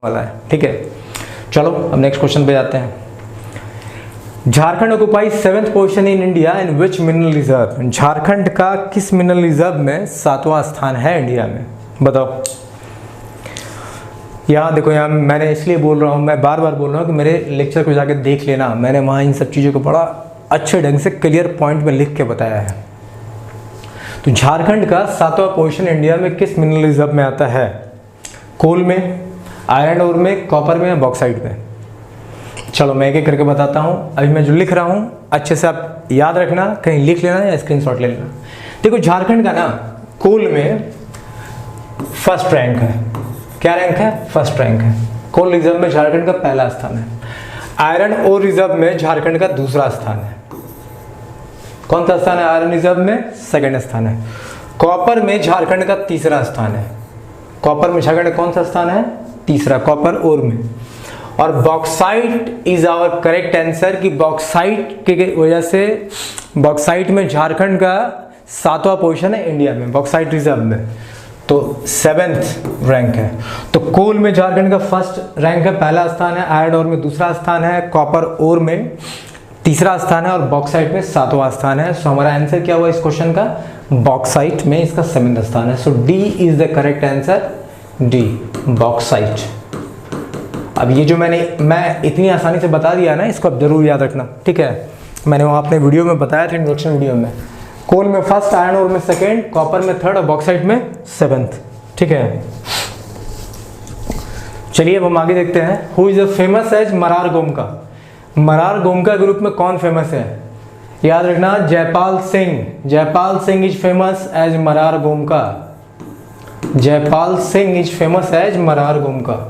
वाला है। ठीक है, चलो अब नेक्स्ट क्वेश्चन पे जाते हैं। Jharkhand occupies 7th position in India in which mineral reserve. Jharkhand का किस मिनरल रिजर्व में 7वां स्थान है इंडिया में, बताओ। यहाँ देखो, यहाँ मैंने इसलिए बोल रहा हूँ, मैं बार बार बोल रहा हूँ कि मेरे लेक्चर को जाकर देख लेना, मैंने वहाँ इन सब चीज़ों को बड़ा अच्छे ढंग से क्लियर पॉइंट में लिख के बताया है। तो झारखंड का 7वां पोजीशन इंडिया में किस मिनरल रिजर्व में आता है? कोल में, आयरन ओर में, कॉपर में या बॉक्साइट में? चलो मैं एक एक करके बताता हूँ। अभी मैं जो लिख रहा हूँ अच्छे से आप याद रखना, कहीं लिख लेना या स्क्रीनशॉट ले लेना। देखो झारखंड का ना कोल में फर्स्ट रैंक है। क्या रैंक है? फर्स्ट रैंक है। कोल रिजर्व में झारखंड का पहला स्थान है। आयरन ओर रिजर्व में झारखंड का दूसरा स्थान है। कौन सा स्थान है? आयरन रिजर्व में सेकंड स्थान है। कॉपर में झारखंड का तीसरा स्थान है। कॉपर में झारखंड कौन सा स्थान है? तीसरा, कॉपर ओर में। और bauxite is our correct answer, कि बॉक्साइट की वजह से बॉक्साइट में झारखंड का 7वां पोजीशन है इंडिया में, बॉक्साइट रिजर्व में, तो 7th रैंक है। तो कोल में झारखंड का फर्स्ट रैंक है, पहला स्थान है। आयरन ओर में दूसरा स्थान है। कॉपर ओर में तीसरा स्थान है और बॉक्साइट में 7वां स्थान है। सो हमारा आंसर क्या हुआ इस क्वेश्चन का? बॉक्साइट में इसका 7वां स्थान है। So D is the correct answer, D bauxite. अब ये जो मैं इतनी आसानी से बता दिया ना, इसको अब जरूर याद रखना। ठीक है, मैंने वहाँ अपने वीडियो में बताया था, इंट्रोडक्शन वीडियो में। कोल में फर्स्ट, आयरन ओर में सेकंड, कॉपर में थर्ड और बॉक्साइट में 7th। ठीक है, चलिए अब हम आगे देखते हैं। Who is the famous as Marang Gomke. Marang Gomke group में कौन फेमस है? याद रखना, Jaipal Singh. Jaipal Singh is famous as Marang Gomke. Jaipal Singh is famous as Marang Gomke.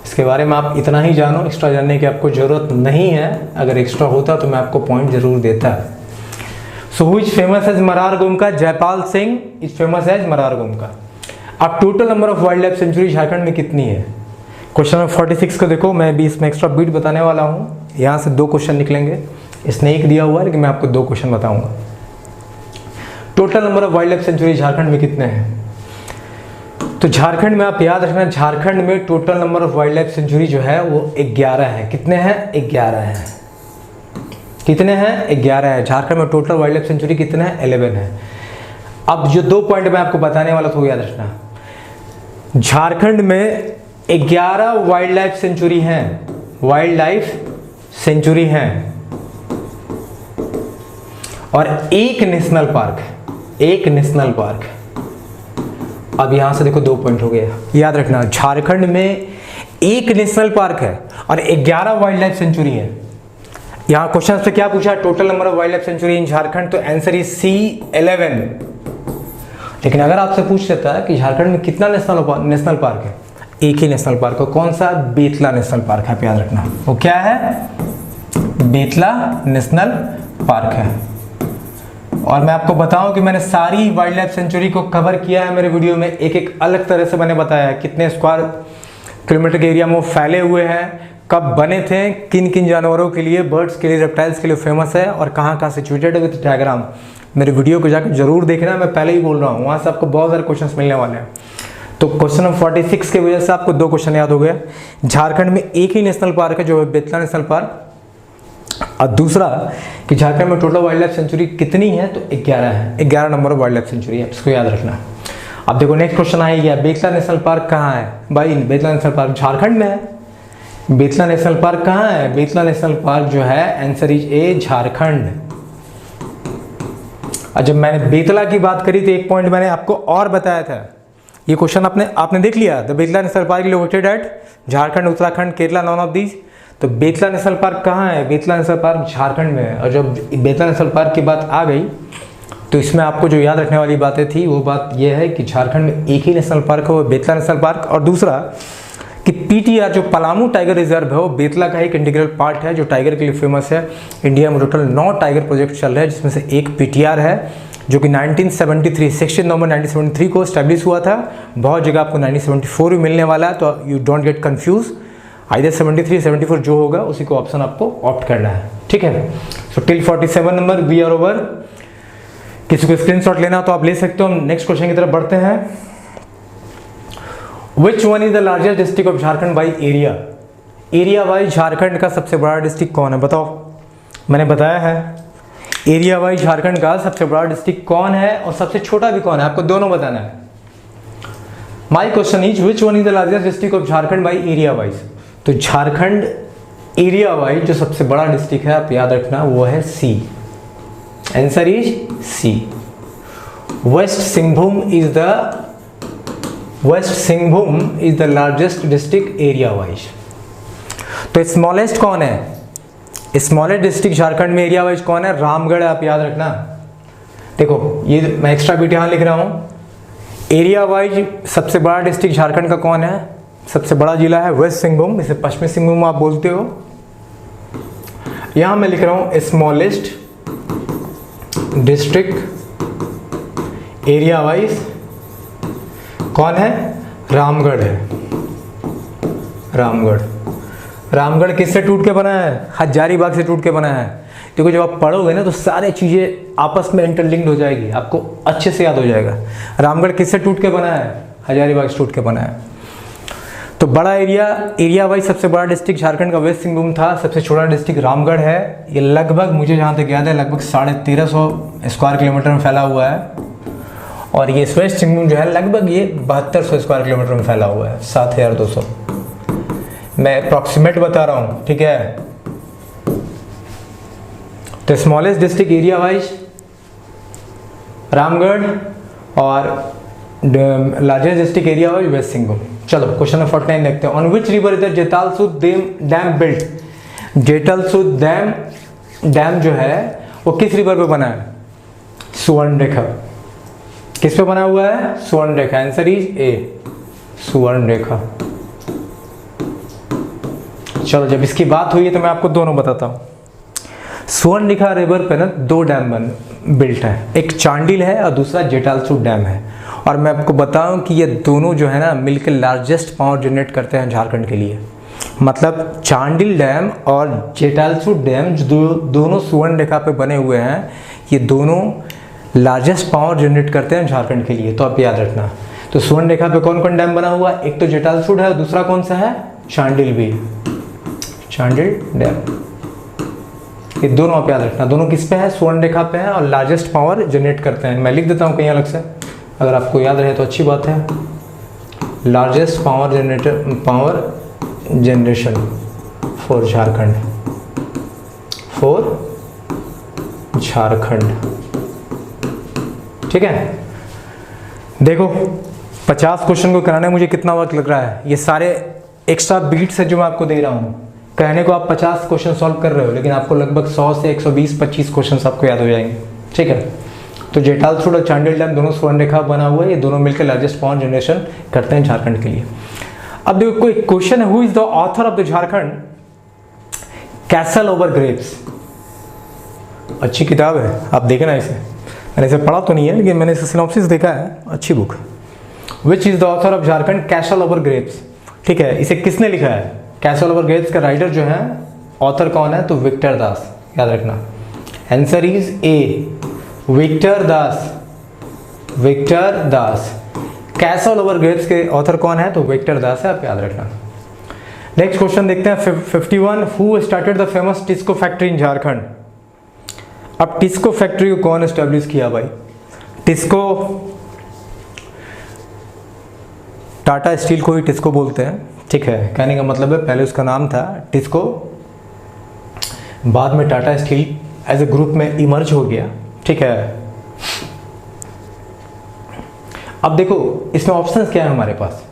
इसके बारे में आप इतना ही जानो, एक्स्ट्रा जानने की आपको जरूरत नहीं है। अगर एक्स्ट्रा होता तो मैं आपको पॉइंट जरूर देता। So who is famous as Marang Gomke? Jaipal Singh is famous as Marang Gomke. अब total number of wildlife sanctuary Jharkhand में कितनी है? क्वेश्चन नंबर 46 को देखो, मैं भी इसमें एक्स्ट्रा बीट बताने वाला हूँ। यहाँ से 2 क्वेश्चन निकलेंगे। इसने एक दिया हुआ है लेकिन मैं आपको 2 क्वेश्चन बताऊंगा। Total number of wildlife sanctuary Jharkhand में कितने हैं? तो झारखंड में आप याद रखना, झारखंड में total number of wildlife century जो है वो 11 है। कितने हैं? 11 है। कितने हैं? 11 है। झारखंड में टोटल वाइल्ड लाइफ सेंचुरी कितने हैं? 11 है। अब जो 2 पॉइंट मैं आपको बताने वाला था वो याद रखना। झारखंड में 11 वाइल्ड लाइफ सेंचुरी हैं। वाइल्ड लाइफ सेंचुरी हैं और 1 नेशनल पार्क है। 1 नेशनल पार्क है। अब यहां से देखो 2 पॉइंट हो गया। याद रखना, झारखंड में 1 नेशनल पार्क है और 11 वाइल्ड लाइफ सेंचुरी है। यहां क्वेश्चन से क्या पूछा? Total number of wildlife sanctuary in Jharkhand, तो आंसर इज सी 11। लेकिन अगर आपसे पूछ लेता है कि झारखंड में कितना नेशनल पार्क है, 1 ही नेशनल पार्क है। कौन सा? बेतला नेशनल पार्क है। आप याद रखना, वो क्या है? बेतला नेशनल पार्क है। और मैं आपको बताऊं कि मैंने सारी वाइल्ड लाइफ सेंचुरी को कवर किया है मेरे वीडियो में। एक अलग तरह से मैंने बताया है कितने स्क्वायर किलोमीटर के एरिया में वो फैले हुए हैं, कब बने थे, किन किन जानवरों के लिए, बर्ड्स के लिए, रेप्टाइल्स के लिए फेमस है और कहाँ सिचुएटेड है विद डायग्राम। मेरे वीडियो को जाकर जरूर देखना, मैं पहले ही बोल रहा हूँ, वहाँ से आपको बहुत सारे क्वेश्चन मिलने वाले हैं। तो क्वेश्चन नंबर 46 की वजह से आपको 2 क्वेश्चन याद हो गया। झारखंड में 1 ही नेशनल पार्क है जो है बेतला नेशनल पार्क, और दूसरा कि झारखंड में टोटल वाइल्ड लाइफ सेंचुरी कितनी है, तो 11 है। 11 number of wildlife century है, इसको याद रखना। अब देखो नेक्स्ट क्वेश्चन आ गया, बेतला नेशनल पार्क कहाँ है? भाई बेतला नेशनल पार्क झारखंड में है। बेतला नेशनल पार्क कहाँ है? बेतला नेशनल पार्क जो है आंसर इज ए, झारखंड। और जब मैंने बेतला की बात करी तो एक पॉइंट मैंने आपको और बताया था। ये क्वेश्चन आपने देख लिया। The Betla national park located at Jharkhand, Uttarakhand, Kerala, none of these. तो बेतला नेशनल पार्क कहाँ है? बेतला नेशनल पार्क झारखंड में है। और जब बेतला नेशनल पार्क की बात आ गई तो इसमें आपको जो याद रखने वाली बातें थी वो बात यह है कि झारखंड में 1 ही नेशनल पार्क है, वो बेतला नेशनल पार्क। और दूसरा कि पीटीआर जो पलामू टाइगर रिजर्व है वो बेतला का एक इंटीग्रल पार्ट है जो टाइगर के लिए फेमस है। इंडिया में टोटल 9 टाइगर प्रोजेक्ट चल रहे हैं जिसमें से एक पीटीआर है जो कि 1973 16 नवंबर 1973 को स्टैब्लिश हुआ था। बहुत जगह आपको 1974 भी मिलने वाला है, तो you don't get confuse. Either 73 74 जो होगा उसी को ऑप्शन आपको ऑप्ट करना है। ठीक है, so till 47 number we are over. किसी को स्क्रीनशॉट लेना तो आप ले सकते हो। हम नेक्स्ट क्वेश्चन की तरफ बढ़ते हैं। Which one is the largest district of Jharkhand by area? Area wise Jharkhand का सबसे बड़ा डिस्ट्रिक्ट कौन है, बताओ। मैंने बताया है एरिया वाइज झारखंड का सबसे बड़ा डिस्ट्रिक्ट कौन है और सबसे छोटा भी कौन है, आपको दोनों बताना है। My question is which one is the largest district of Jharkhand by area wise. तो झारखंड एरिया वाइज जो सबसे बड़ा डिस्ट्रिक्ट है, आप याद रखना, वो है C. Answer is C. West Singhbhum is the largest district area wise. तो स्मॉलेस्ट कौन है? स्मॉलेस्ट डिस्ट्रिक्ट झारखंड में एरिया वाइज कौन है? रामगढ़ है, आप याद रखना। देखो ये मैं एक्स्ट्रा बीट यहां लिख रहा हूं। एरिया वाइज सबसे बड़ा डिस्ट्रिक्ट झारखंड का कौन है? सबसे बड़ा जिला है वेस्ट सिंहभूम, इसे पश्चिमी सिंहभूम आप बोलते हो। यहां मैं लिख रहा हूं स्मॉलेस्ट डिस्ट्रिक्ट एरिया वाइज कौन है? रामगढ़ है। रामगढ़ किससे टूट के बना है? हजारीबाग से टूट के बना है। क्योंकि जब आप पढ़ोगे ना तो सारी चीज़ें आपस में इंटरलिंक्ड हो जाएगी, आपको अच्छे से याद हो जाएगा। रामगढ़ किससे टूट के बना है? हजारीबाग से टूट के बना है। तो बड़ा एरिया वाइज सबसे बड़ा डिस्ट्रिक्ट झारखंड का वेस्ट सिंहभूम था, सबसे छोटा डिस्ट्रिक्ट रामगढ़ है। ये लगभग, मुझे जहाँ तक याद है, लगभग 1350 स्क्वायर किलोमीटर में फैला हुआ है। और ये वेस्ट सिंहभूम जो है लगभग ये 7200 स्क्वायर किलोमीटर में फैला हुआ है, 7200। मैं अप्रॉक्सीमेट बता रहा हूँ, ठीक है। तो smallest district area wise Ramgarh और largest district area wise west Singhbhum. चलो क्वेश्चन नंबर 49 देखते हैं। On which river is the Getalsud dam built? Getalsud dam जो है वो किस रिवर पे बना है? सुवर्णरेखा। किस पे बना हुआ है? सुवर्णरेखा। आंसर इज ए, सुवर्णरेखा। चलो जब इसकी बात हुई है तो मैं आपको दोनों बताता हूँ। सुवर्णरेखा रिवर पे ना 2 डैम बिल्ट है, एक चांडिल है और दूसरा जेतालसूद डैम है। और मैं आपको बताऊं कि ये दोनों जो है ना मिलकर लार्जेस्ट पावर जनरेट करते हैं झारखंड के लिए। मतलब चांडिल डैम और जेतालसूद डैम जो दोनों सुवर्णरेखा पे बने हुए हैं, ये दोनों लार्जेस्ट पावर जनरेट करते हैं झारखंड के लिए, तो आप याद रखना। तो सुवर्णरेखा पे कौन कौन डैम बना हुआ है? एक तो जेतालसूद है और दूसरा कौन सा है? चांडिल भी, चांडिल डैम। ये दोनों आप याद रखना। दोनों किस पे है? सुवर्णरेखा पे है और लार्जेस्ट पावर जनरेट करते हैं। मैं लिख देता हूँ कहीं अलग से, अगर आपको याद रहे तो अच्छी बात है। Largest power generation for Jharkhand, ठीक है। देखो 50 क्वेश्चन को कराने में मुझे कितना वक्त लग रहा है। ये सारे एक्स्ट्रा बीट्स है जो मैं आपको दे रहा हूँ। कहने को आप 50 क्वेश्चन सॉल्व कर रहे हो, लेकिन आपको लगभग 100 से 120-25 क्वेश्चन आपको याद हो जाएंगे, ठीक है। तो जेतालसूद और चांडिल डैम दोनों सुवर्णरेखा बना हुआ है, ये दोनों मिलकर लार्जेस्ट पावर जनरेशन करते हैं झारखंड के लिए। अब देखो कोई क्वेश्चन है, who is the author of the Jharkhand castle over grapes? अच्छी किताब है, आप देखना इसे। मैंने इसे पढ़ा तो नहीं है, लेकिन मैंने इसका सिनॉप्सिस देखा है, अच्छी book. Which is the author of Jharkhand castle over grapes? ठीक है, इसे किसने लिखा है? कैसल ओवर ग्रेप्स का राइटर जो है, ऑथर कौन है? तो विक्टर दास, याद रखना। Answer is A, Victor Das. Castle over grapes के ऑथर कौन है? तो विक्टर दास है, आप याद रखना। नेक्स्ट क्वेश्चन देखते हैं 51। Who started the famous TISCO factory in Jharkhand? अब टिस्को फैक्ट्री को कौन एस्टेब्लिश किया भाई? टिस्को, टाटा स्टील को ही टिस्को बोलते हैं, ठीक है। कहने का मतलब है पहले उसका नाम था टिस्को, बाद में Tata steel as a group में इमर्ज हो गया, ठीक है। अब देखो इसमें ऑप्शंस क्या है हमारे पास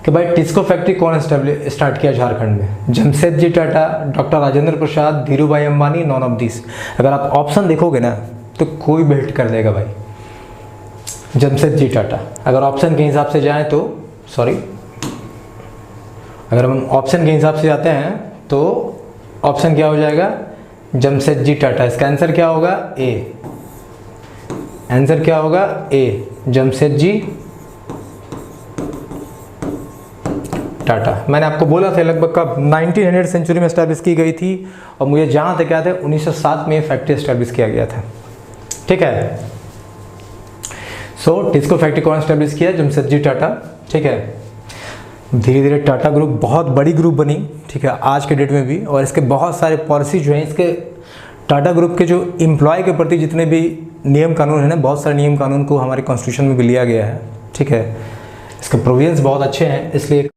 कि भाई टिस्को फैक्ट्री कौन स्टार्ट किया झारखंड में? Jamshedji Tata, doctor Rajendra Prasad, Dhirubhai Ambani, none of this. अगर आप ऑप्शन देखोगे ना तो कोई भी हिट कर देगा भाई, जमशेदजी टाटा। अगर ऑप्शन के हिसाब से जाएं तो अगर हम ऑप्शन के हिसाब से जाते हैं तो ऑप्शन क्या हो जाएगा? जमशेदजी टाटा। इसका आंसर क्या होगा? ए। आंसर क्या होगा? ए, जमशेदजी टाटा। मैंने आपको बोला था लगभग कब 1900 सेंचुरी में एस्टैब्लिश की गई थी, और मुझे जहाँ तक याद है 1907 में फैक्ट्री एस्टैब्लिश किया गया था, ठीक है। सो टिस्को फैक्ट्री कौन एस्टैब्लिश किया? जमशेदजी टाटा, ठीक है। धीरे धीरे टाटा ग्रुप बहुत बड़ी ग्रुप बनी, ठीक है, आज के डेट में भी। और इसके बहुत सारे पॉलिसी जो हैं, इसके टाटा ग्रुप के जो एम्प्लॉय के प्रति जितने भी नियम कानून है ना, बहुत सारे नियम कानून को हमारे कॉन्स्टिट्यूशन में भी लिया गया है, ठीक है। इसके प्रोविजंस बहुत अच्छे हैं, इसलिए